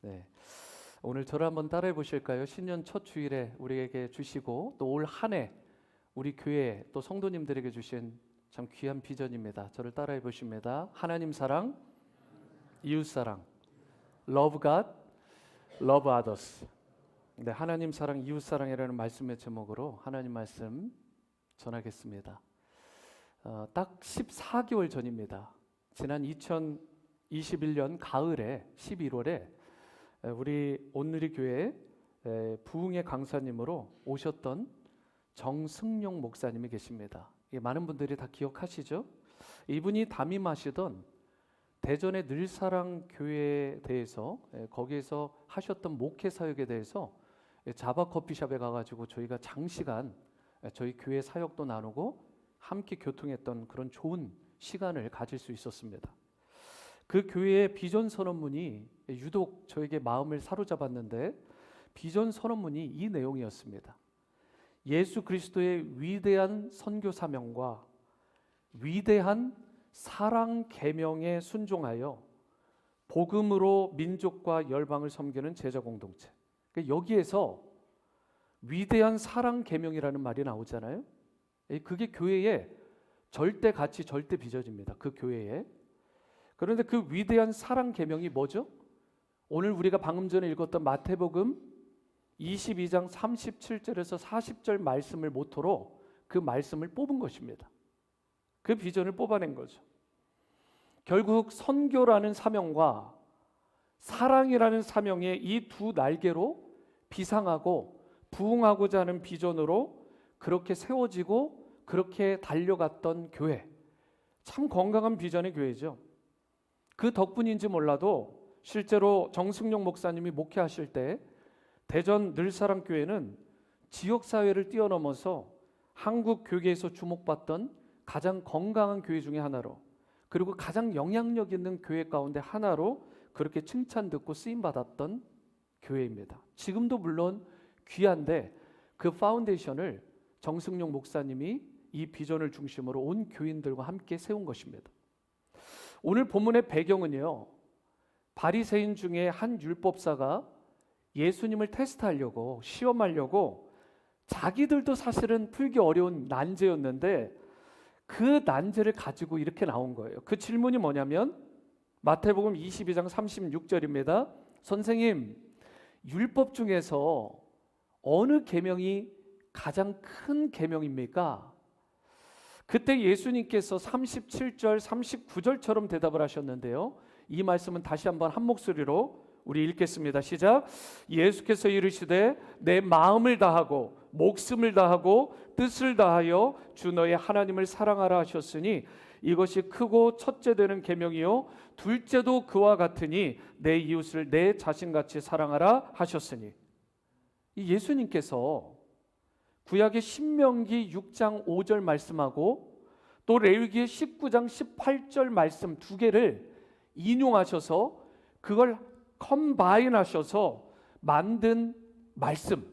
네. 오늘 저를 한번 따라해 보실까요? 신년 첫 주일에 우리에게 주시고 또 올 한 해 우리 교회 또 성도님들에게 주신 참 귀한 비전입니다. 저를 따라해 보십니다. 하나님 사랑, 이웃 사랑, Love God, Love Others. 네, 하나님 사랑, 이웃 사랑이라는 말씀의 제목으로 하나님 말씀 전하겠습니다. 딱 14개월 전입니다. 지난 2021년 가을에 11월에 우리 온누리 교회 부흥의 강사님으로 오셨던 정승용 목사님이 계십니다. 많은 분들이 다 기억하시죠? 이분이 담임하시던 대전의 늘사랑 교회에 대해서 거기에서 하셨던 목회 사역에 대해서 자바 커피숍에 가가지고 저희가 장시간 저희 교회 사역도 나누고 함께 교통했던 그런 좋은 시간을 가질 수 있었습니다. 그 교회의 비전 선언문이 유독 저에게 마음을 사로잡았는데 비전 선언문이 이 내용이었습니다. 예수 그리스도의 위대한 선교 사명과 위대한 사랑 계명에 순종하여 복음으로 민족과 열방을 섬기는 제자 공동체. 여기에서 위대한 사랑 계명이라는 말이 나오잖아요. 그게 교회의 절대 가치, 절대 비전입니다. 그 교회에. 그런데 그 위대한 사랑 계명이 뭐죠? 오늘 우리가 방금 전에 읽었던 마태복음 22장 37절에서 40절 말씀을 모토로 그 말씀을 뽑은 것입니다. 그 비전을 뽑아낸 거죠. 결국 선교라는 사명과 사랑이라는 사명의 이 두 날개로 비상하고 부흥하고자 하는 비전으로 그렇게 세워지고 그렇게 달려갔던 교회. 참 건강한 비전의 교회죠. 그 덕분인지 몰라도 실제로 정승용 목사님이 목회하실 때 대전 늘사랑 교회는 지역사회를 뛰어넘어서 한국 교계에서 주목받던 가장 건강한 교회 중에 하나로, 그리고 가장 영향력 있는 교회 가운데 하나로 그렇게 칭찬듣고 쓰임받았던 교회입니다. 지금도 물론 귀한데 그 파운데이션을 정승용 목사님이 이 비전을 중심으로 온 교인들과 함께 세운 것입니다. 오늘 본문의 배경은요, 바리새인 중에 한 율법사가 예수님을 테스트하려고, 시험하려고 자기들도 사실은 풀기 어려운 난제였는데 그 난제를 가지고 이렇게 나온 거예요. 그 질문이 뭐냐면 마태복음 22장 36절입니다. 선생님, 율법 중에서 어느 계명이 가장 큰 계명입니까? 그때 예수님께서 37절, 39절처럼 대답을 하셨는데요. 이 말씀은 다시 한번 한 목소리로 우리 읽겠습니다. 시작. 예수께서 이르시되 내 마음을 다하고 목숨을 다하고 뜻을 다하여 주 너의 하나님을 사랑하라 하셨으니 이것이 크고 첫째 되는 계명이요 둘째도 그와 같으니 내 이웃을 내 자신같이 사랑하라 하셨으니. 이 예수님께서 구약의 신명기 6장 5절 말씀하고 또 레위기의 19장 18절 말씀 두 개를 인용하셔서 그걸 컴바인 하셔서 만든 말씀,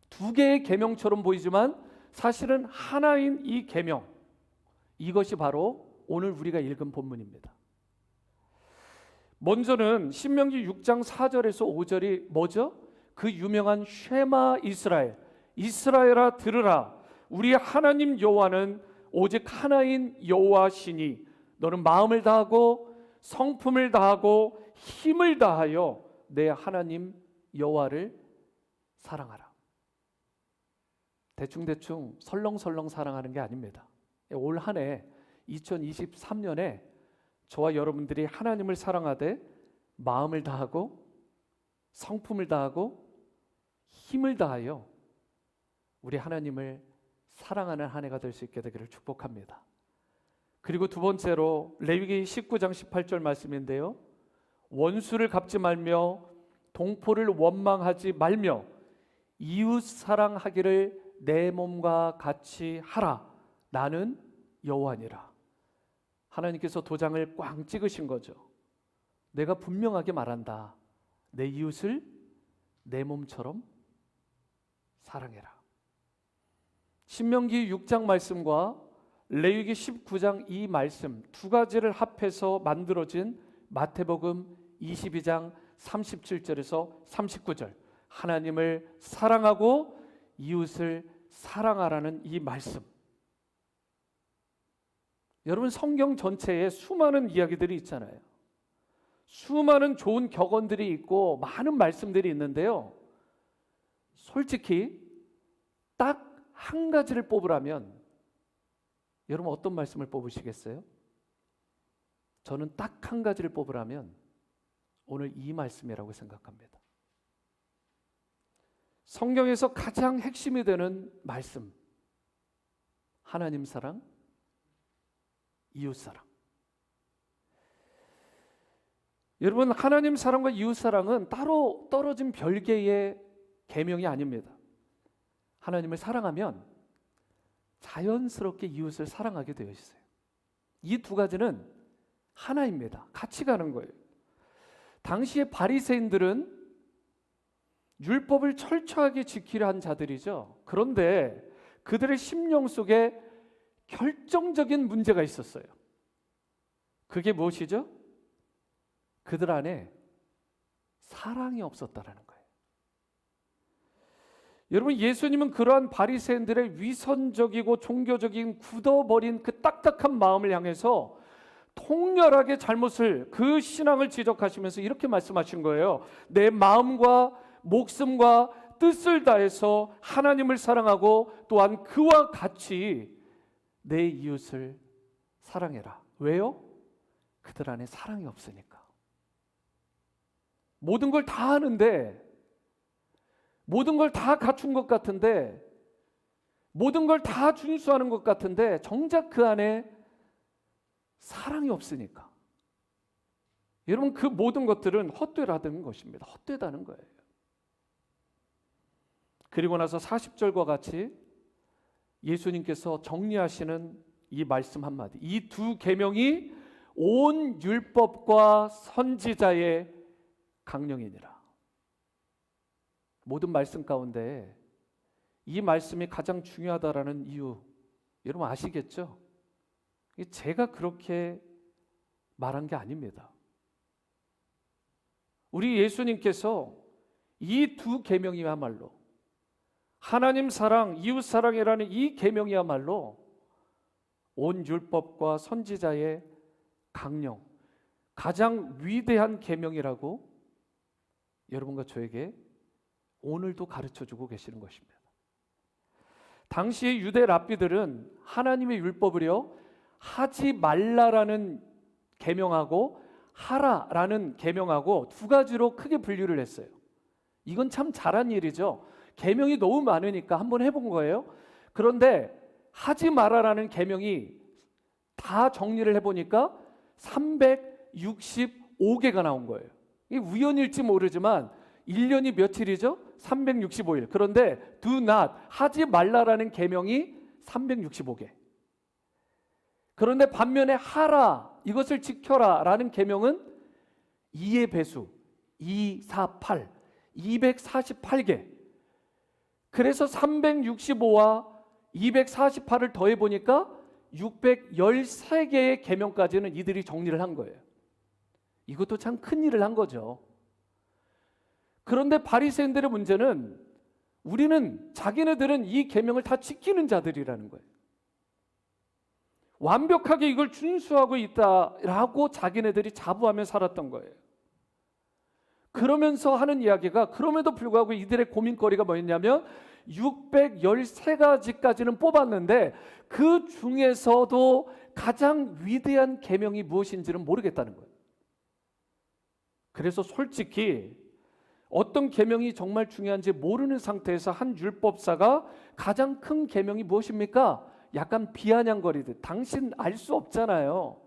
두 개의 계명처럼 보이지만 사실은 하나인 이 계명, 이것이 바로 오늘 우리가 읽은 본문입니다. 먼저는 신명기 6장 4절에서 5절이 뭐죠? 그 유명한 쉐마 이스라엘, 이스라엘아 들으라, 우리 하나님 여호와는 오직 하나인 여호와시니 너는 마음을 다하고 성품을 다하고 힘을 다하여 내 하나님 여호와를 사랑하라. 대충대충 설렁설렁 사랑하는 게 아닙니다. 올 한 해 2023년에 저와 여러분들이 하나님을 사랑하되 마음을 다하고 성품을 다하고 힘을 다하여 우리 하나님을 사랑하는 한 해가 될 수 있게 되기를 축복합니다. 그리고 두 번째로 레위기 19장 18절 말씀인데요. 원수를 갚지 말며 동포를 원망하지 말며 이웃 사랑하기를 내 몸과 같이 하라. 나는 여호와니라. 하나님께서 도장을 꽝 찍으신 거죠. 내가 분명하게 말한다. 내 이웃을 내 몸처럼 사랑해라. 신명기 6장 말씀과 레위기 19장 이 말씀 두 가지를 합해서 만들어진 마태복음 22장 37절에서 39절, 하나님을 사랑하고 이웃을 사랑하라는 이 말씀. 여러분, 성경 전체에 수많은 이야기들이 있잖아요. 수많은 좋은 격언들이 있고 많은 말씀들이 있는데요, 솔직히 딱 한 가지를 뽑으라면 여러분 어떤 말씀을 뽑으시겠어요? 저는 딱 한 가지를 뽑으라면 오늘 이 말씀이라고 생각합니다. 성경에서 가장 핵심이 되는 말씀, 하나님 사랑, 이웃 사랑. 여러분, 하나님 사랑과 이웃 사랑은 따로 떨어진 별개의 계명이 아닙니다. 하나님을 사랑하면 자연스럽게 이웃을 사랑하게 되어 있어요. 이 두 가지는 하나입니다. 같이 가는 거예요. 당시의 바리새인들은 율법을 철저하게 지키려 한 자들이죠. 그런데 그들의 심령 속에 결정적인 문제가 있었어요. 그게 무엇이죠? 그들 안에 사랑이 없었다라는 거예요. 여러분, 예수님은 그러한 바리새인들의 위선적이고 종교적인 굳어버린 그 딱딱한 마음을 향해서 통렬하게 잘못을, 그 신앙을 지적하시면서 이렇게 말씀하신 거예요. 내 마음과 목숨과 뜻을 다해서 하나님을 사랑하고 또한 그와 같이 내 이웃을 사랑해라. 왜요? 그들 안에 사랑이 없으니까. 모든 걸 다 하는데, 모든 걸 다 갖춘 것 같은데, 모든 걸 다 준수하는 것 같은데 정작 그 안에 사랑이 없으니까. 여러분, 그 모든 것들은 헛되라는 것입니다. 헛되다는 거예요. 그리고 나서 40절과 같이 예수님께서 정리하시는 이 말씀 한마디, 이 두 계명이 온 율법과 선지자의 강령이니라. 모든 말씀 가운데 이 말씀이 가장 중요하다라는 이유, 여러분 아시겠죠? 제가 그렇게 말한 게 아닙니다. 우리 예수님께서 이 두 계명이야말로, 하나님 사랑, 이웃 사랑이라는 이 계명이야말로 온 율법과 선지자의 강령, 가장 위대한 계명이라고 여러분과 저에게 오늘도 가르쳐주고 계시는 것입니다. 당시의 유대 랍비들은 하나님의 율법을요, 하지 말라라는 계명하고 하라라는 계명하고 두 가지로 크게 분류를 했어요. 이건 참 잘한 일이죠. 계명이 너무 많으니까 한번 해본 거예요. 그런데 하지 마라라는 계명이 다 정리를 해보니까 365개가 나온 거예요. 이게 우연일지 모르지만 1년이 며칠이죠? 365일. 그런데 do not, 하지 말라라는 계명이 365개. 그런데 반면에 하라, 이것을 지켜라 라는 계명은 2의 배수, 2, 4, 8, 248개. 그래서 365와 248을 더해보니까 613개의 계명까지는 이들이 정리를 한 거예요. 이것도 참 큰 일을 한 거죠. 그런데 바리새인들의 문제는, 우리는, 자기네들은 이 계명을 다 지키는 자들이라는 거예요. 완벽하게 이걸 준수하고 있다라고 자기네들이 자부하며 살았던 거예요. 그러면서 하는 이야기가, 그럼에도 불구하고 이들의 고민거리가 뭐였냐면 613가지까지는 뽑았는데 그 중에서도 가장 위대한 계명이 무엇인지는 모르겠다는 거예요. 그래서 솔직히 어떤 계명이 정말 중요한지 모르는 상태에서 한 율법사가 가장 큰 계명이 무엇입니까? 약간 비아냥거리듯, 당신 알 수 없잖아요,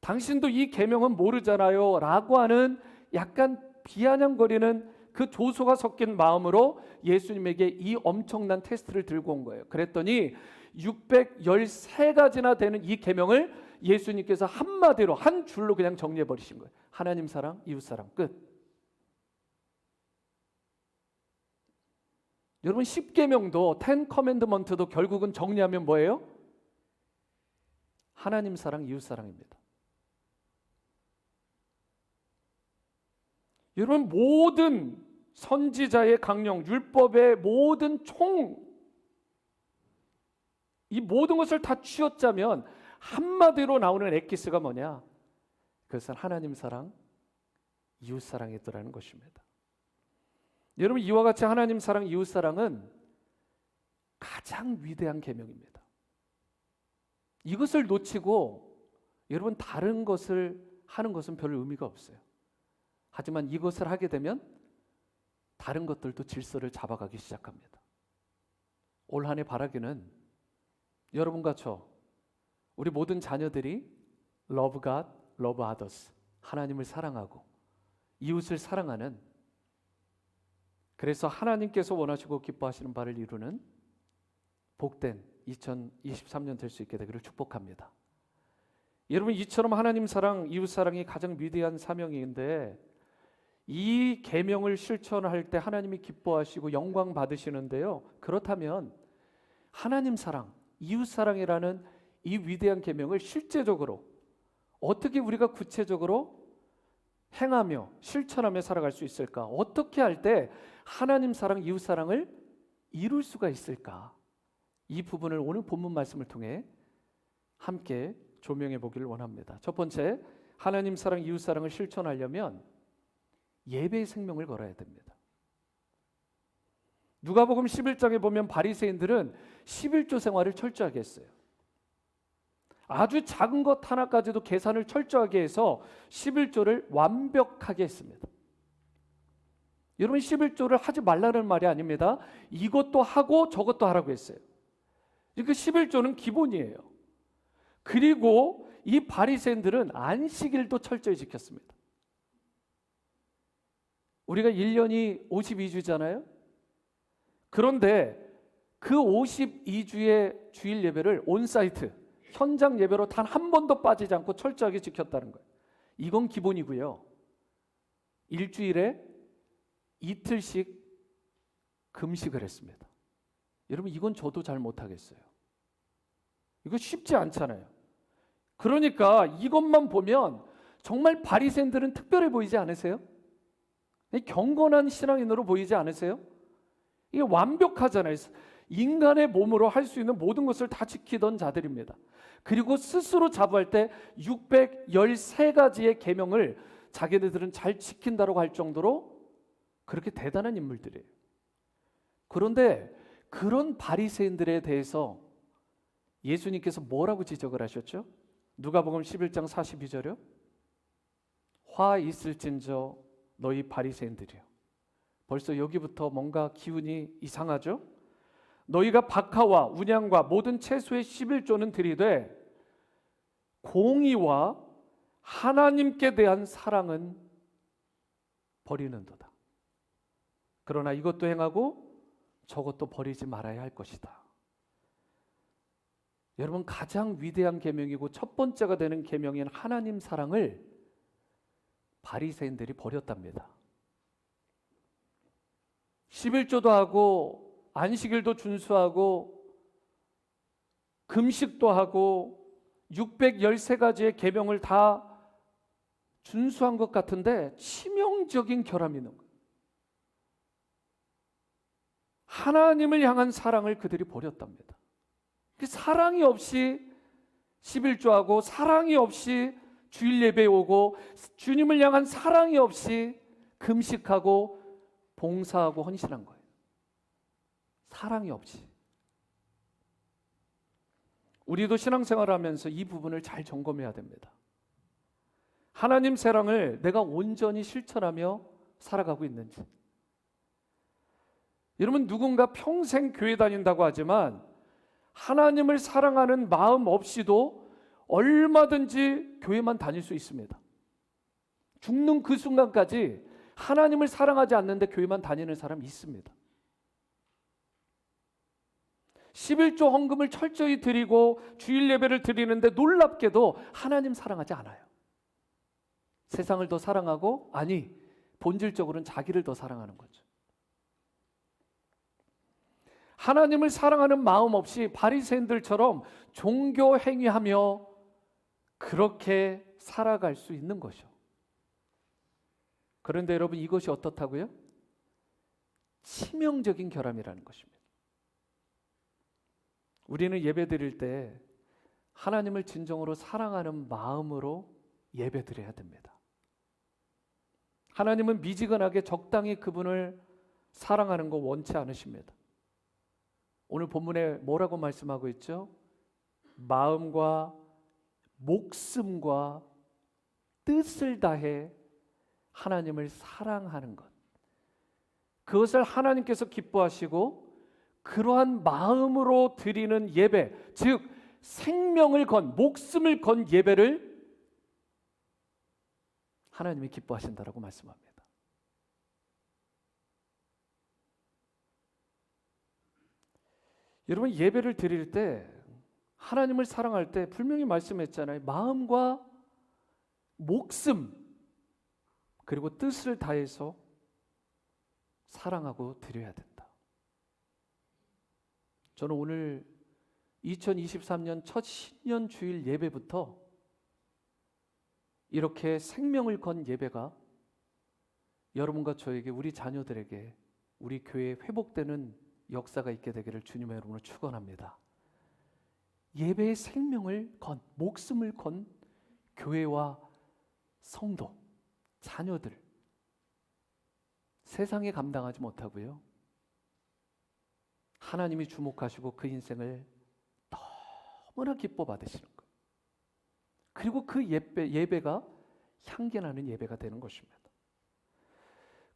당신도 이 계명은 모르잖아요 라고 하는 약간 비아냥거리는 그 조소가 섞인 마음으로 예수님에게 이 엄청난 테스트를 들고 온 거예요. 그랬더니 613가지나 되는 이 계명을 예수님께서 한마디로, 한 줄로 그냥 정리해 버리신 거예요. 하나님 사랑, 이웃 사랑, 끝. 여러분, 10계명도, 10 커맨드먼트도 결국은 정리하면 뭐예요? 하나님 사랑, 이웃 사랑입니다. 여러분, 모든 선지자의 강령, 율법의 모든 이 모든 것을 다 쥐어짜면 한마디로 나오는 엑기스가 뭐냐? 그것은 하나님 사랑, 이웃 사랑이더라는 것입니다. 여러분, 이와 같이 하나님 사랑, 이웃 사랑은 가장 위대한 계명입니다. 이것을 놓치고 여러분 다른 것을 하는 것은 별 의미가 없어요. 하지만 이것을 하게 되면 다른 것들도 질서를 잡아가기 시작합니다. 올 한 해 바라기는 여러분과 저, 우리 모든 자녀들이 Love God, Love Others, 하나님을 사랑하고 이웃을 사랑하는, 그래서 하나님께서 원하시고 기뻐하시는 바를 이루는 복된 2023년 될 수 있게 되기를 축복합니다. 여러분, 이처럼 하나님 사랑, 이웃 사랑이 가장 위대한 사명인데 이 계명을 실천할 때 하나님이 기뻐하시고 영광 받으시는데요. 그렇다면 하나님 사랑, 이웃 사랑이라는 이 위대한 계명을 실제적으로 어떻게 우리가 구체적으로 행하며 실천하며 살아갈 수 있을까? 어떻게 할 때 하나님 사랑, 이웃 사랑을 이룰 수가 있을까? 이 부분을 오늘 본문 말씀을 통해 함께 조명해 보기를 원합니다. 첫 번째, 하나님 사랑, 이웃 사랑을 실천하려면 예배의 생명을 걸어야 됩니다. 누가복음 11장에 보면 바리새인들은 11조 생활을 철저하게 했어요. 아주 작은 것 하나까지도 계산을 철저하게 해서 11조를 완벽하게 했습니다. 여러분, 11조를 하지 말라는 말이 아닙니다. 이것도 하고 저것도 하라고 했어요. 그 11조는 기본이에요. 그리고 이 바리새인들은 안식일도 철저히 지켰습니다. 우리가 1년이 52주잖아요. 그런데 그 52주의 주일 예배를 온사이트, 현장 예배로 단 한 번도 빠지지 않고 철저하게 지켰다는 거예요. 이건 기본이고요. 일주일에 이틀씩 금식을 했습니다. 여러분, 이건 저도 잘 못하겠어요. 이거 쉽지 않잖아요. 그러니까 이것만 보면 정말 바리새인들은 특별해 보이지 않으세요? 경건한 신앙인으로 보이지 않으세요? 이게 완벽하잖아요. 인간의 몸으로 할 수 있는 모든 것을 다 지키던 자들입니다. 그리고 스스로 자부할 때 613가지의 계명을 자기네들은 잘 지킨다고 할 정도로 그렇게 대단한 인물들이에요. 그런데 그런 바리새인들에 대해서 예수님께서 뭐라고 지적을 하셨죠? 누가복음 11장 42절이요. 화 있을진저 너희 바리새인들이요. 벌써 여기부터 뭔가 기운이 이상하죠? 너희가 박하와 운양과 모든 채소의 11조는 드리되 공의와 하나님께 대한 사랑은 버리는도다. 그러나 이것도 행하고 저것도 버리지 말아야 할 것이다. 여러분, 가장 위대한 계명이고 첫 번째가 되는 계명인 하나님 사랑을 바리새인들이 버렸답니다. 11조도 하고 안식일도 준수하고 금식도 하고 613가지의 계명을 다 준수한 것 같은데 치명적인 결함이 있는 거예요. 하나님을 향한 사랑을 그들이 버렸답니다. 사랑이 없이 11조하고 사랑이 없이 주일 예배에 오고 주님을 향한 사랑이 없이 금식하고 봉사하고 헌신한 거예요. 사랑이 없이. 우리도 신앙생활을 하면서 이 부분을 잘 점검해야 됩니다. 하나님 사랑을 내가 온전히 실천하며 살아가고 있는지. 여러분, 누군가 평생 교회 다닌다고 하지만 하나님을 사랑하는 마음 없이도 얼마든지 교회만 다닐 수 있습니다. 죽는 그 순간까지 하나님을 사랑하지 않는데 교회만 다니는 사람이 있습니다. 11조 헌금을 철저히 드리고 주일 예배를 드리는데 놀랍게도 하나님 사랑하지 않아요. 세상을 더 사랑하고, 아니, 본질적으로는 자기를 더 사랑하는 거죠. 하나님을 사랑하는 마음 없이 바리새인들처럼 종교 행위하며 그렇게 살아갈 수 있는 것이요. 그런데 여러분 이것이 어떻다고요? 치명적인 결함이라는 것입니다. 우리는 예배 드릴 때 하나님을 진정으로 사랑하는 마음으로 예배 드려야 됩니다. 하나님은 미지근하게 적당히 그분을 사랑하는 거 원치 않으십니다. 오늘 본문에 뭐라고 말씀하고 있죠? 마음과 목숨과 뜻을 다해 하나님을 사랑하는 것. 그것을 하나님께서 기뻐하시고 그러한 마음으로 드리는 예배, 즉 생명을 건, 목숨을 건 예배를 하나님이 기뻐하신다라고 말씀합니다. 여러분 예배를 드릴 때 하나님을 사랑할 때 분명히 말씀했잖아요. 마음과 목숨 그리고 뜻을 다해서 사랑하고 드려야 된다. 저는 오늘 2023년 첫 신년 주일 예배부터 이렇게 생명을 건 예배가 여러분과 저에게, 우리 자녀들에게, 우리 교회에 회복되는 역사가 있게 되기를 주님의 이름으로 축원합니다. 예배의 생명을 건, 목숨을 건 교회와 성도, 자녀들, 세상에 감당하지 못하고요, 하나님이 주목하시고 그 인생을 너무나 기뻐 받으시는 거예요. 그리고 그 예배가 향기나는 예배가 되는 것입니다.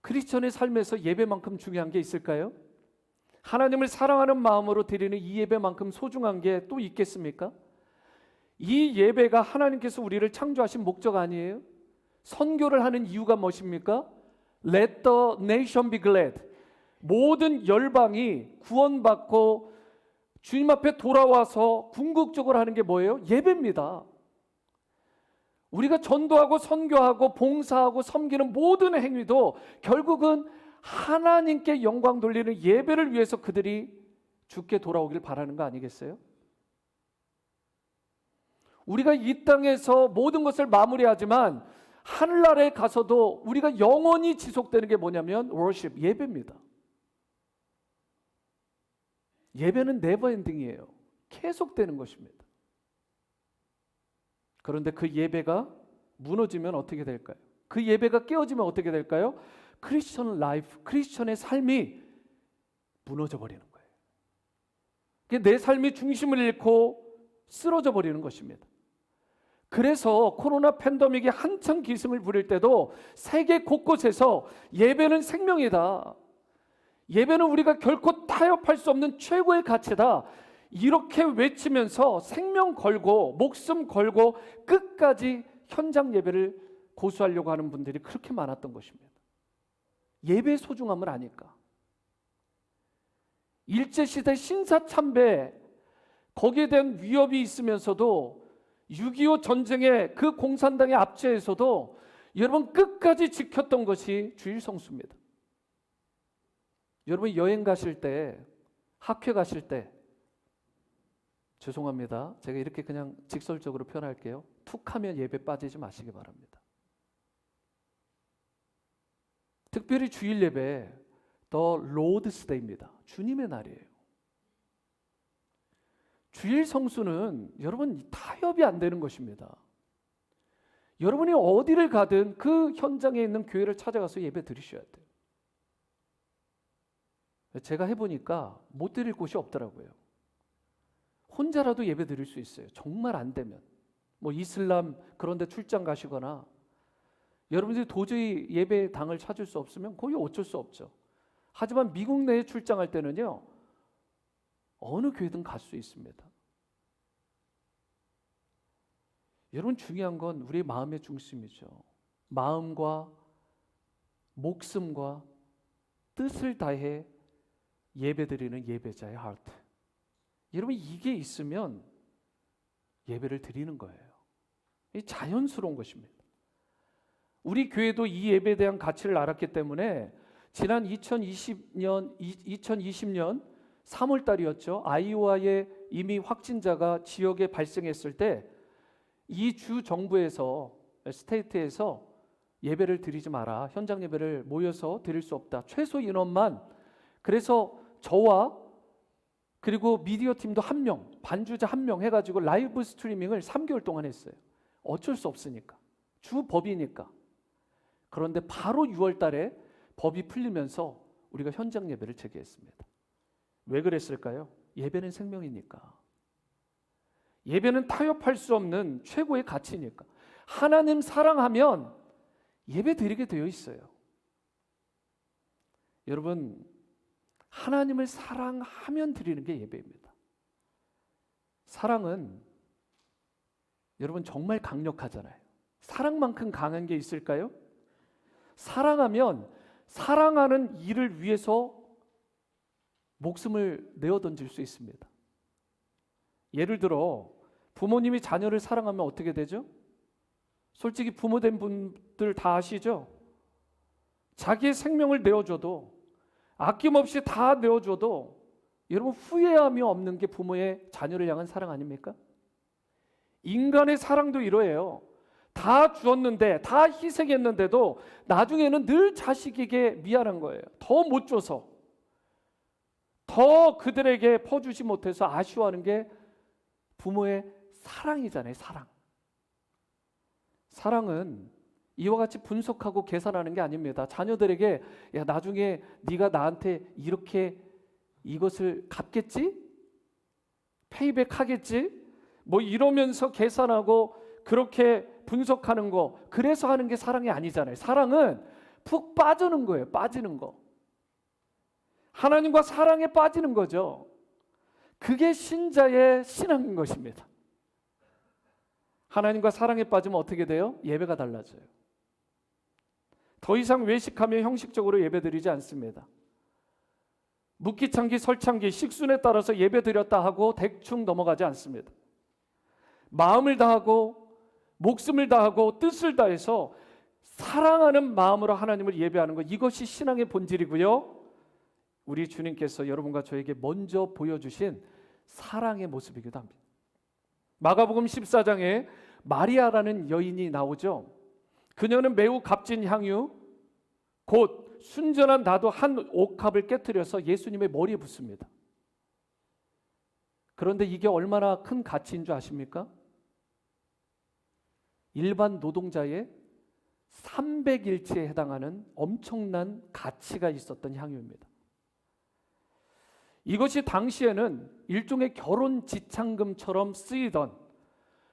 크리스천의 삶에서 예배만큼 중요한 게 있을까요? 하나님을 사랑하는 마음으로 드리는 이 예배만큼 소중한 게 또 있겠습니까? 이 예배가 하나님께서 우리를 창조하신 목적 아니에요? 선교를 하는 이유가 무엇입니까? Let the nation be glad. 모든 열방이 구원받고 주님 앞에 돌아와서 궁극적으로 하는 게 뭐예요? 예배입니다. 우리가 전도하고 선교하고 봉사하고 섬기는 모든 행위도 결국은 하나님께 영광 돌리는 예배를 위해서 그들이 주께 돌아오길 바라는 거 아니겠어요? 우리가 이 땅에서 모든 것을 마무리하지만 하늘나라에 가서도 우리가 영원히 지속되는 게 뭐냐면 worship, 예배입니다. 예배는 네버엔딩이에요. 계속되는 것입니다. 그런데 그 예배가 무너지면 어떻게 될까요? 그 예배가 깨어지면 어떻게 될까요? 크리스천 라이프, 크리스천의 삶이 무너져 버리는 거예요. 내 삶이 중심을 잃고 쓰러져 버리는 것입니다. 그래서 코로나 팬데믹이 한창 기승을 부릴 때도 세계 곳곳에서 예배는 생명이다, 예배는 우리가 결코 타협할 수 없는 최고의 가치다, 이렇게 외치면서 생명 걸고 목숨 걸고 끝까지 현장 예배를 고수하려고 하는 분들이 그렇게 많았던 것입니다. 예배의 소중함을 아니까. 일제시대 신사참배, 거기에 대한 위협이 있으면서도 6.25 전쟁의 그 공산당의 압제에서도 여러분 끝까지 지켰던 것이 주일 성수입니다. 여러분 여행 가실 때, 학회 가실 때, 죄송합니다, 제가 이렇게 그냥 직설적으로 표현할게요. 툭하면 예배 빠지지 마시기 바랍니다. 특별히 주일 예배, The Lord's Day입니다. 주님의 날이에요. 주일 성수는 여러분 타협이 안 되는 것입니다. 여러분이 어디를 가든 그 현장에 있는 교회를 찾아가서 예배 드리셔야 돼요. 제가 해보니까 못 드릴 곳이 없더라고요. 혼자라도 예배 드릴 수 있어요. 정말 안 되면. 뭐 이슬람 그런 데 출장 가시거나 여러분들이 도저히 예배당을 찾을 수 없으면 거의 어쩔 수 없죠. 하지만 미국 내에 출장할 때는요, 어느 교회든 갈 수 있습니다. 여러분 중요한 건 우리의 마음의 중심이죠. 마음과 목숨과 뜻을 다해 예배드리는 예배자의 하트. 여러분 이게 있으면 예배를 드리는 거예요. 이 자연스러운 것입니다. 우리 교회도 이 예배에 대한 가치를 알았기 때문에 지난 2020년 3월 달이었죠. 아이오와에 이미 확진자가 지역에 발생했을 때 이 주 정부에서, 스테이트에서 예배를 드리지 마라. 현장 예배를 모여서 드릴 수 없다. 최소 인원만. 그래서 저와 그리고 미디어 팀도 1명, 반주자 1명 해가지고 라이브 스트리밍을 3개월 동안 했어요. 어쩔 수 없으니까. 주 법이니까. 그런데 바로 6월 달에 법이 풀리면서 우리가 현장 예배를 재개했습니다. 왜 그랬을까요? 예배는 생명이니까. 예배는 타협할 수 없는 최고의 가치니까. 하나님 사랑하면 예배 드리게 되어 있어요. 여러분, 하나님을 사랑하면 드리는 게 예배입니다. 사랑은 여러분 정말 강력하잖아요. 사랑만큼 강한 게 있을까요? 사랑하면 사랑하는 일을 위해서 목숨을 내어 던질 수 있습니다. 예를 들어 부모님이 자녀를 사랑하면 어떻게 되죠? 솔직히 부모 된 분들 다 아시죠? 자기의 생명을 내어줘도, 아낌없이 다 내어줘도 여러분 후회함이 없는 게 부모의 자녀를 향한 사랑 아닙니까? 인간의 사랑도 이러해요. 다 주었는데, 다 희생했는데도 나중에는 늘 자식에게 미안한 거예요. 더 못 줘서, 더 그들에게 퍼주지 못해서 아쉬워하는 게 부모의 사랑이잖아요. 사랑은 이와 같이 분석하고 계산하는 게 아닙니다. 자녀들에게 야, 나중에 네가 나한테 이렇게 이것을 갚겠지? 페이백 하겠지? 뭐 이러면서 계산하고 그렇게 분석하는 거, 그래서 하는 게 사랑이 아니잖아요. 사랑은 푹 빠지는 거예요. 빠지는 거. 하나님과 사랑에 빠지는 거죠. 그게 신자의 신앙인 것입니다. 하나님과 사랑에 빠지면 어떻게 돼요? 예배가 달라져요. 더 이상 외식하며 형식적으로 예배드리지 않습니다. 묵기창기, 설창기, 식순에 따라서 예배드렸다 하고 대충 넘어가지 않습니다. 마음을 다하고 목숨을 다하고 뜻을 다해서 사랑하는 마음으로 하나님을 예배하는 것, 이것이 신앙의 본질이고요. 우리 주님께서 여러분과 저에게 먼저 보여주신 사랑의 모습이기도 합니다. 마가복음 14장에 마리아라는 여인이 나오죠. 그녀는 매우 값진 향유, 곧 순전한 나도 한 옥합을 깨뜨려서 예수님의 머리에 붓습니다. 그런데 이게 얼마나 큰 가치인 줄 아십니까? 일반 노동자의 300일치에 해당하는 엄청난 가치가 있었던 향유입니다. 이것이 당시에는 일종의 결혼 지참금처럼 쓰이던,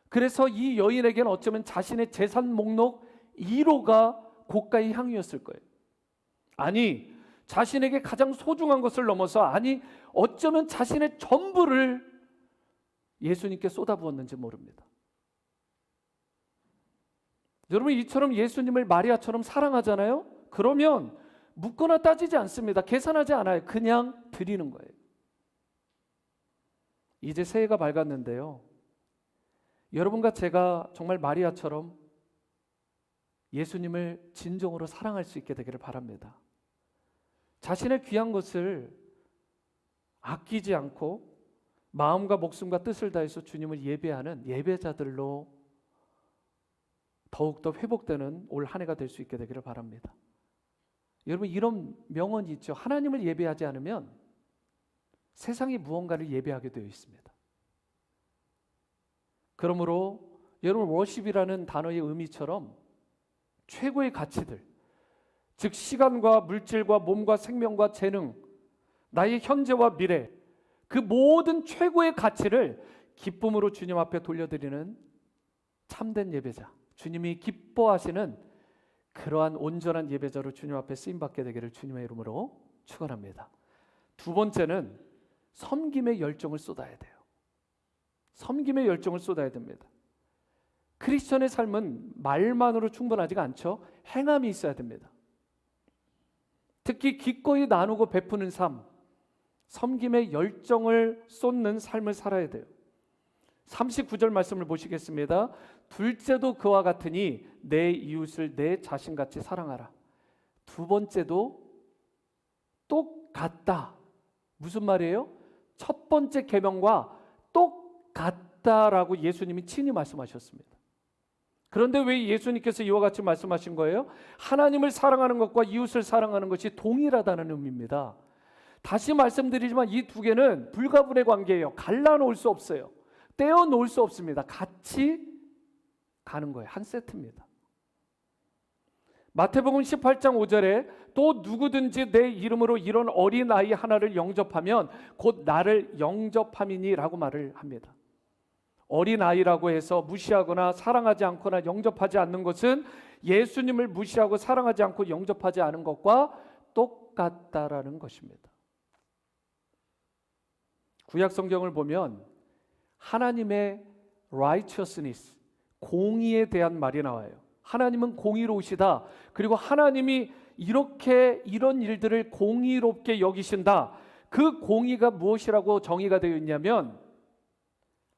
그래서 이 여인에게는 어쩌면 자신의 재산 목록 1호가 고가의 향유였을 거예요. 아니, 자신에게 가장 소중한 것을 넘어서, 아니 어쩌면 자신의 전부를 예수님께 쏟아부었는지 모릅니다. 여러분, 이처럼 예수님을 마리아처럼 사랑하잖아요. 그러면 묻거나 따지지 않습니다. 계산하지 않아요. 그냥 드리는 거예요. 이제 새해가 밝았는데요, 여러분과 제가 정말 마리아처럼 예수님을 진정으로 사랑할 수 있게 되기를 바랍니다. 자신의 귀한 것을 아끼지 않고 마음과 목숨과 뜻을 다해서 주님을 예배하는 예배자들로 더욱더 회복되는 올 한 해가 될 수 있게 되기를 바랍니다. 여러분, 이런 명언이 있죠. 하나님을 예배하지 않으면 세상이 무언가를 예배하게 되어 있습니다. 그러므로 여러분, 워십이라는 단어의 의미처럼 최고의 가치들, 즉 시간과 물질과 몸과 생명과 재능, 나의 현재와 미래, 그 모든 최고의 가치를 기쁨으로 주님 앞에 돌려드리는 참된 예배자, 주님이 기뻐하시는 그러한 온전한 예배자로 주님 앞에 쓰임받게 되기를 주님의 이름으로 축원합니다. 두 번째는 섬김의 열정을 쏟아야 돼요. 섬김의 열정을 쏟아야 됩니다. 크리스천의 삶은 말만으로 충분하지가 않죠. 행함이 있어야 됩니다. 특히 기꺼이 나누고 베푸는 삶, 섬김의 열정을 쏟는 삶을 살아야 돼요. 39절 말씀을 보시겠습니다. 둘째도 그와 같으니 내 이웃을 내 자신같이 사랑하라. 두 번째도 똑같다. 무슨 말이에요? 첫 번째 계명과 똑같다라고 예수님이 친히 말씀하셨습니다. 그런데 왜 예수님께서 이와 같이 말씀하신 거예요? 하나님을 사랑하는 것과 이웃을 사랑하는 것이 동일하다는 의미입니다. 다시 말씀드리지만 이 두 개는 불가분의 관계예요. 갈라놓을 수 없어요. 떼어놓을 수 없습니다. 같이 가는 거예요. 한 세트입니다. 마태복음 18장 5절에 또 누구든지 내 이름으로 이런 어린아이 하나를 영접하면 곧 나를 영접함이니라고 말을 합니다. 어린아이라고 해서 무시하거나 사랑하지 않거나 영접하지 않는 것은 예수님을 무시하고 사랑하지 않고 영접하지 않은 것과 똑같다라는 것입니다. 구약 성경을 보면 하나님의 righteousness, 공의에 대한 말이 나와요. 하나님은 공의로우시다. 그리고 하나님이 이렇게 이런 일들을 공의롭게 여기신다. 그 공의가 무엇이라고 정의가 되어 있냐면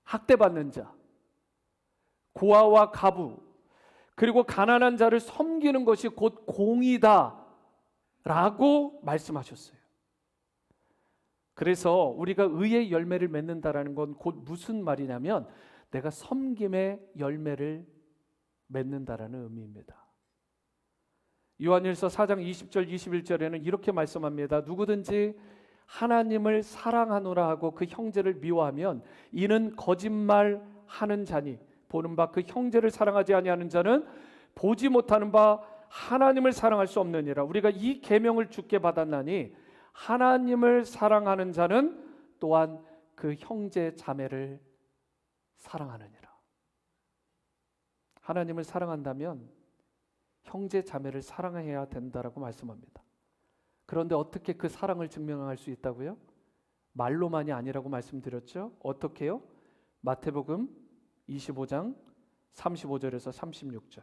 학대받는 자, 고아와 가부, 그리고 가난한 자를 섬기는 것이 곧 공의다 라고 말씀하셨어요. 그래서 우리가 의의 열매를 맺는다라는 건 곧 무슨 말이냐면 내가 섬김의 열매를 맺는다라는 의미입니다. 요한일서 4장 20절 21절에는 이렇게 말씀합니다. 누구든지 하나님을 사랑하노라 하고 그 형제를 미워하면 이는 거짓말하는 자니 보는 바 그 형제를 사랑하지 아니하는 자는 보지 못하는 바 하나님을 사랑할 수 없느니라. 우리가 이 계명을 주께 받았나니 하나님을 사랑하는 자는 또한 그 형제 자매를 사랑하느니라. 하나님을 사랑한다면 형제 자매를 사랑해야 된다라고 말씀합니다. 그런데 어떻게 그 사랑을 증명할 수 있다고요? 말로만이 아니라고 말씀드렸죠. 어떻게요? 마태복음 25장 35절에서 36절.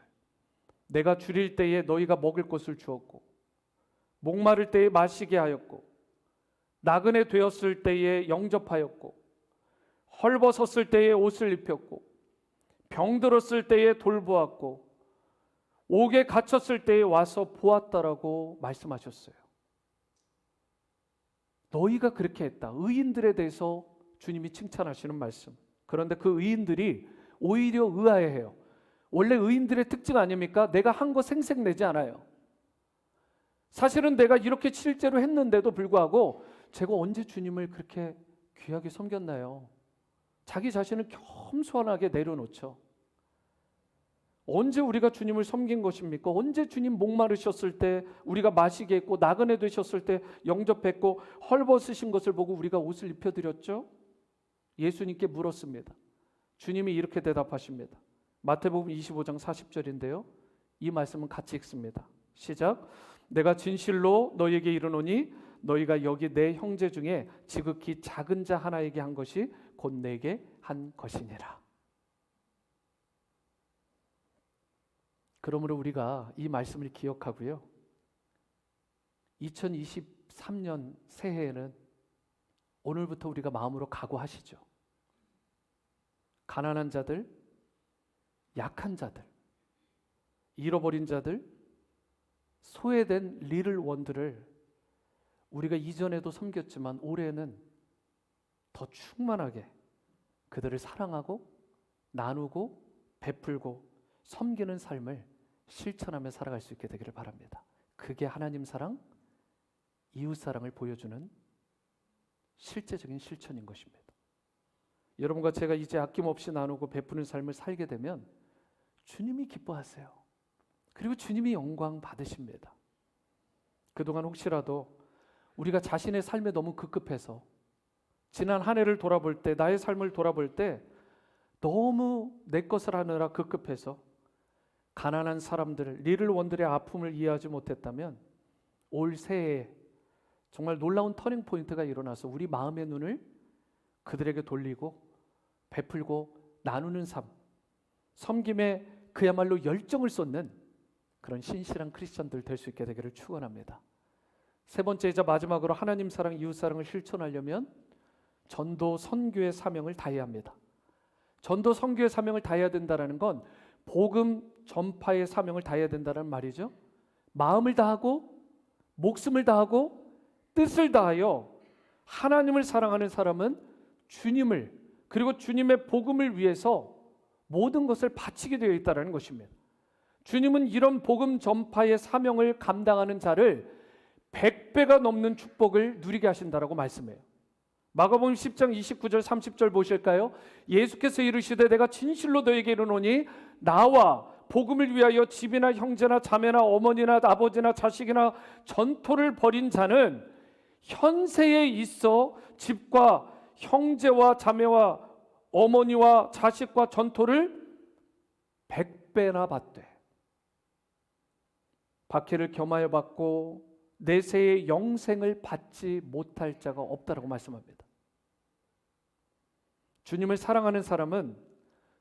내가 줄일 때에 너희가 먹을 것을 주었고 목마를 때에 마시게 하였고 나그네 되었을 때에 영접하였고 헐벗었을 때에 옷을 입혔고 병들었을 때에 돌보았고 옥에 갇혔을 때에 와서 보았다라고 말씀하셨어요. 너희가 그렇게 했다. 의인들에 대해서 주님이 칭찬하시는 말씀. 그런데 그 의인들이 오히려 의아해해요. 원래 의인들의 특징 아닙니까? 내가 한 거 생색내지 않아요. 사실은 내가 이렇게 실제로 했는데도 불구하고 제가 언제 주님을 그렇게 귀하게 섬겼나요? 자기 자신을 겸손하게 내려놓죠. 언제 우리가 주님을 섬긴 것입니까? 언제 주님 목마르셨을 때 우리가 마시게 했고 나그네 되셨을 때 영접했고 헐벗으신 것을 보고 우리가 옷을 입혀드렸죠? 예수님께 물었습니다. 주님이 이렇게 대답하십니다. 마태복음 25장 40절인데요. 이 말씀은 같이 읽습니다. 시작. 내가 진실로 너희에게 이르노니 너희가 여기 내 형제 중에 지극히 작은 자 하나에게 한 것이 곧 내게 한 것이니라. 그러므로 우리가 이 말씀을 기억하고요. 2023년 새해에는 오늘부터 우리가 마음으로 각오하시죠. 가난한 자들, 약한 자들, 잃어버린 자들, 소외된 리를 원들을 우리가 이전에도 섬겼지만 올해는 더 충만하게 그들을 사랑하고 나누고 베풀고 섬기는 삶을 실천하며 살아갈 수 있게 되기를 바랍니다. 그게 하나님 사랑, 이웃 사랑을 보여주는 실제적인 실천인 것입니다. 여러분과 제가 이제 아낌없이 나누고 베푸는 삶을 살게 되면 주님이 기뻐하세요. 그리고 주님이 영광 받으십니다. 그동안 혹시라도 우리가 자신의 삶에 너무 급급해서 지난 한 해를 돌아볼 때, 나의 삶을 돌아볼 때 너무 내 것을 하느라 급급해서 가난한 사람들, 리를 원들의 아픔을 이해하지 못했다면 올 새해에 정말 놀라운 터닝 포인트가 일어나서 우리 마음의 눈을 그들에게 돌리고 베풀고 나누는 삶, 섬김에 그야말로 열정을 쏟는 그런 신실한 크리스천들 될 수 있게 되기를 축원합니다. 세 번째이자 마지막으로 하나님 사랑, 이웃 사랑을 실천하려면 전도 선교의 사명을 다해야 합니다. 전도 선교의 사명을 다해야 된다는 건 복음 전파의 사명을 다해야 된다는 말이죠. 마음을 다하고 목숨을 다하고 뜻을 다하여 하나님을 사랑하는 사람은 주님을 그리고 주님의 복음을 위해서 모든 것을 바치게 되어 있다는 것입니다. 주님은 이런 복음 전파의 사명을 감당하는 자를 100배가 넘는 축복을 누리게 하신다라고 말씀해요. 마가복음 10장 29절 30절 보실까요? 예수께서 이르시되 내가 진실로 너에게 이르노니 나와 복음을 위하여 집이나 형제나 자매나 어머니나 아버지나 자식이나 전토를 벌인 자는 현세에 있어 집과 형제와 자매와 어머니와 자식과 전토를 100배나 받되 박해를 겸하여 받고 내세의 영생을 받지 못할 자가 없다라고 말씀합니다. 주님을 사랑하는 사람은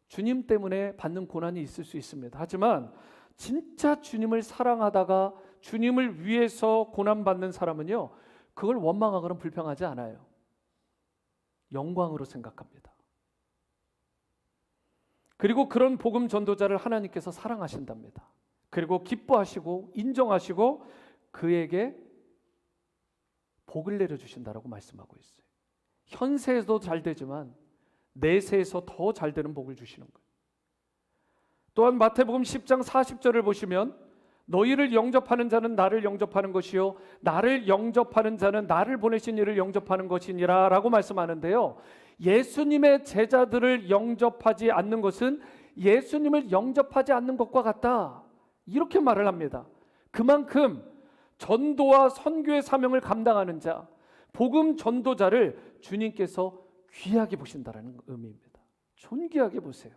주님 때문에 받는 고난이 있을 수 있습니다. 하지만 진짜 주님을 사랑하다가 주님을 위해서 고난받는 사람은요, 그걸 원망하거나 불평하지 않아요. 영광으로 생각합니다. 그리고 그런 복음 전도자를 하나님께서 사랑하신답니다. 그리고 기뻐하시고 인정하시고 그에게 복을 내려주신다라고 말씀하고 있어요. 현세에도 잘 되지만 내세에서 더 잘 되는 복을 주시는 거예요. 또한 마태복음 10장 40절을 보시면 너희를 영접하는 자는 나를 영접하는 것이요 나를 영접하는 자는 나를 보내신 이를 영접하는 것이니라 라고 말씀하는데요, 예수님의 제자들을 영접하지 않는 것은 예수님을 영접하지 않는 것과 같다, 이렇게 말을 합니다. 그만큼 전도와 선교의 사명을 감당하는 자, 복음 전도자를 주님께서 귀하게 보신다는 의미입니다. 존귀하게 보세요.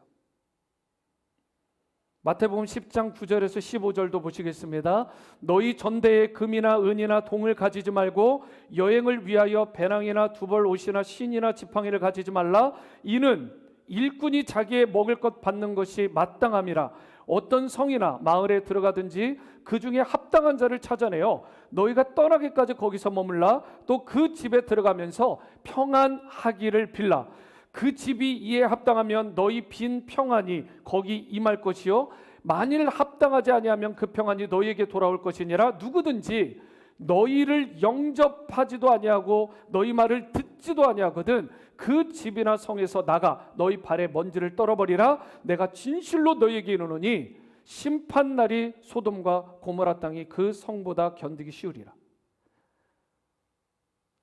마태복음 10장 9절에서 15절도 보시겠습니다. 너희 전대에 금이나 은이나 동을 가지지 말고 여행을 위하여 배낭이나 두벌 옷이나 신이나 지팡이를 가지지 말라. 이는 일꾼이 자기의 먹을 것 받는 것이 마땅함이라. 어떤 성이나 마을에 들어가든지 그 중에 합당한 자를 찾아내어 너희가 떠나기까지 거기서 머물라. 또 그 집에 들어가면서 평안하기를 빌라. 그 집이 이에 합당하면 너희 빈 평안이 거기 임할 것이요 만일 합당하지 아니하면 그 평안이 너희에게 돌아올 것이니라. 누구든지 너희를 영접하지도 아니하고 너희 말을 듣지도 아니하거든 그 집이나 성에서 나가 너희 발에 먼지를 떨어버리라. 내가 진실로 너희에게 이르노니 심판날이 소돔과 고모라 땅이 그 성보다 견디기 쉬우리라.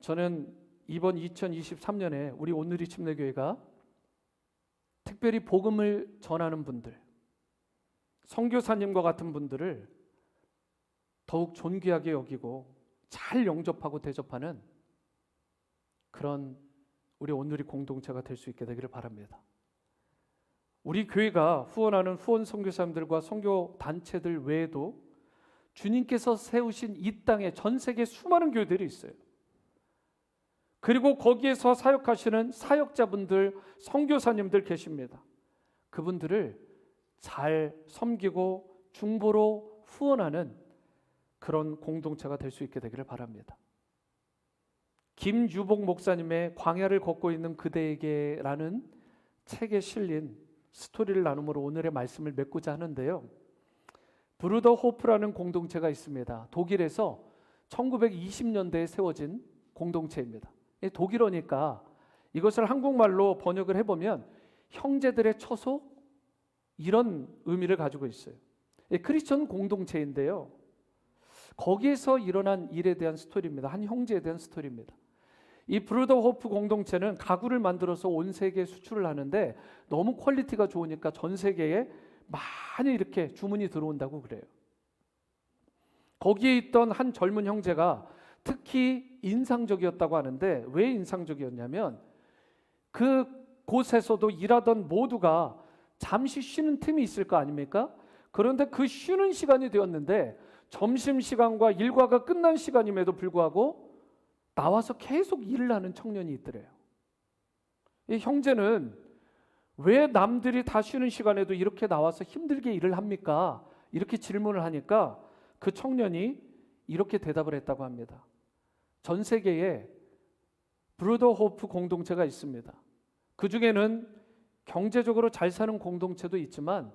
저는 이번 2023년에 우리 온누리 침례교회가 특별히 복음을 전하는 분들, 선교사님과 같은 분들을 더욱 존귀하게 여기고 잘 영접하고 대접하는 그런 우리 온누리 공동체가 될 수 있게 되기를 바랍니다. 우리 교회가 후원하는 후원 선교사님들과 선교 단체들 외에도 주님께서 세우신 이 땅에 전 세계 수많은 교회들이 있어요. 그리고 거기에서 사역하시는 사역자분들, 선교사님들 계십니다. 그분들을 잘 섬기고 중보로 후원하는 그런 공동체가 될 수 있게 되기를 바랍니다. 김유복 목사님의 광야를 걷고 있는 그대에게라는 책에 실린 스토리를 나눔으로 오늘의 말씀을 맺고자 하는데요, 브루더 호프라는 공동체가 있습니다. 독일에서 1920년대에 세워진 공동체입니다. 독일어니까 이것을 한국말로 번역을 해보면 형제들의 처소, 이런 의미를 가지고 있어요. 크리스천 공동체인데요, 거기에서 일어난 일에 대한 스토리입니다. 한 형제에 대한 스토리입니다. 이 브루더 호프 공동체는 가구를 만들어서 온 세계에 수출을 하는데 너무 퀄리티가 좋으니까 전 세계에 많이 이렇게 주문이 들어온다고 그래요. 거기에 있던 한 젊은 형제가 특히 인상적이었다고 하는데, 왜 인상적이었냐면 그 곳에서도 일하던 모두가 잠시 쉬는 틈이 있을 거 아닙니까? 그런데 그 쉬는 시간이 되었는데 점심시간과 일과가 끝난 시간임에도 불구하고 나와서 계속 일을 하는 청년이 있더래요. 이 형제는 왜 남들이 다 쉬는 시간에도 이렇게 나와서 힘들게 일을 합니까? 이렇게 질문을 하니까 그 청년이 이렇게 대답을 했다고 합니다. 전 세계에 브루더 호프 공동체가 있습니다. 그 중에는 경제적으로 잘 사는 공동체도 있지만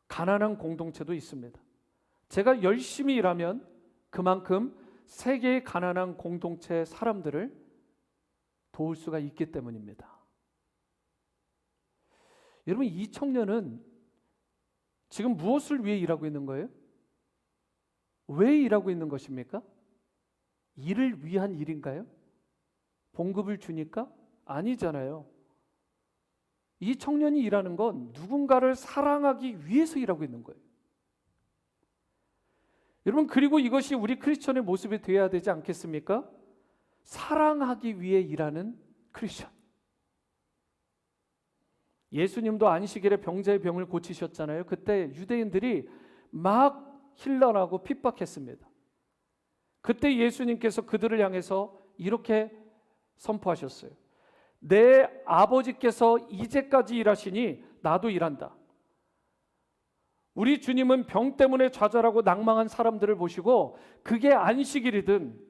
가난한 공동체도 있습니다. 제가 열심히 일하면 그만큼 세계의 가난한 공동체 사람들을 도울 수가 있기 때문입니다. 여러분, 이 청년은 지금 무엇을 위해 일하고 있는 거예요? 왜 일하고 있는 것입니까? 일을 위한 일인가요? 봉급을 주니까? 아니잖아요. 이 청년이 일하는 건 누군가를 사랑하기 위해서 일하고 있는 거예요. 여러분, 그리고 이것이 우리 크리스천의 모습이 되어야 되지 않겠습니까? 사랑하기 위해 일하는 크리스천. 예수님도 안식일에 병자의 병을 고치셨잖아요. 그때 유대인들이 막 힐난하고 핍박했습니다. 그때 예수님께서 그들을 향해서 이렇게 선포하셨어요. 내 아버지께서 이제까지 일하시니 나도 일한다. 우리 주님은 병 때문에 좌절하고 낭망한 사람들을 보시고 그게 안식일이든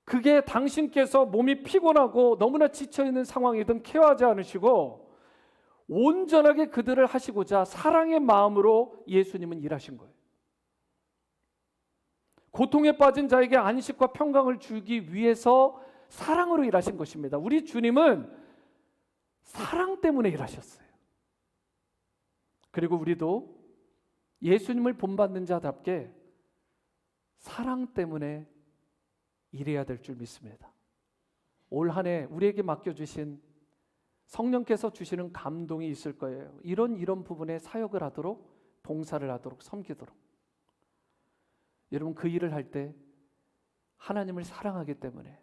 그게 당신께서 몸이 피곤하고 너무나 지쳐있는 상황이든 케어하지 않으시고 온전하게 그들을 하시고자 사랑의 마음으로 예수님은 일하신 거예요. 고통에 빠진 자에게 안식과 평강을 주기 위해서 사랑으로 일하신 것입니다. 우리 주님은 사랑 때문에 일하셨어요. 그리고 우리도 예수님을 본받는 자답게 사랑 때문에 일해야 될 줄 믿습니다. 올 한 해 우리에게 맡겨주신 성령께서 주시는 감동이 있을 거예요. 이런 부분에 사역을 하도록, 봉사를 하도록, 섬기도록. 여러분, 그 일을 할 때 하나님을 사랑하기 때문에,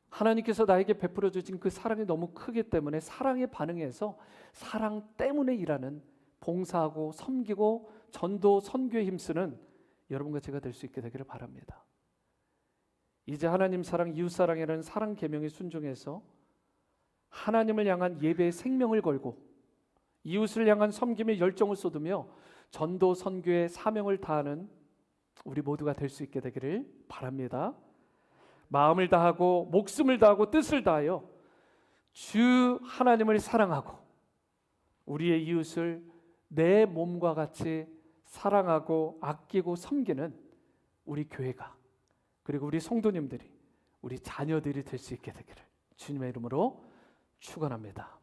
하나님께서 나에게 베풀어 주신 그 사랑이 너무 크기 때문에 사랑에 반응해서 사랑 때문에 일하는, 봉사하고 섬기고 전도 선교에 힘쓰는 여러분과 제가 될 수 있게 되기를 바랍니다. 이제 하나님 사랑, 이웃 사랑이라는 사랑 계명에 순종해서 하나님을 향한 예배의 생명을 걸고 이웃을 향한 섬김의 열정을 쏟으며 전도 선교의 사명을 다하는 우리 모두가 될 수 있게 되기를 바랍니다. 마음을 다하고 목숨을 다하고 뜻을 다하여 주 하나님을 사랑하고 우리의 이웃을 내 몸과 같이 사랑하고 아끼고 섬기는 우리 교회가, 그리고 우리 성도님들이, 우리 자녀들이 될 수 있게 되기를 주님의 이름으로 축원합니다.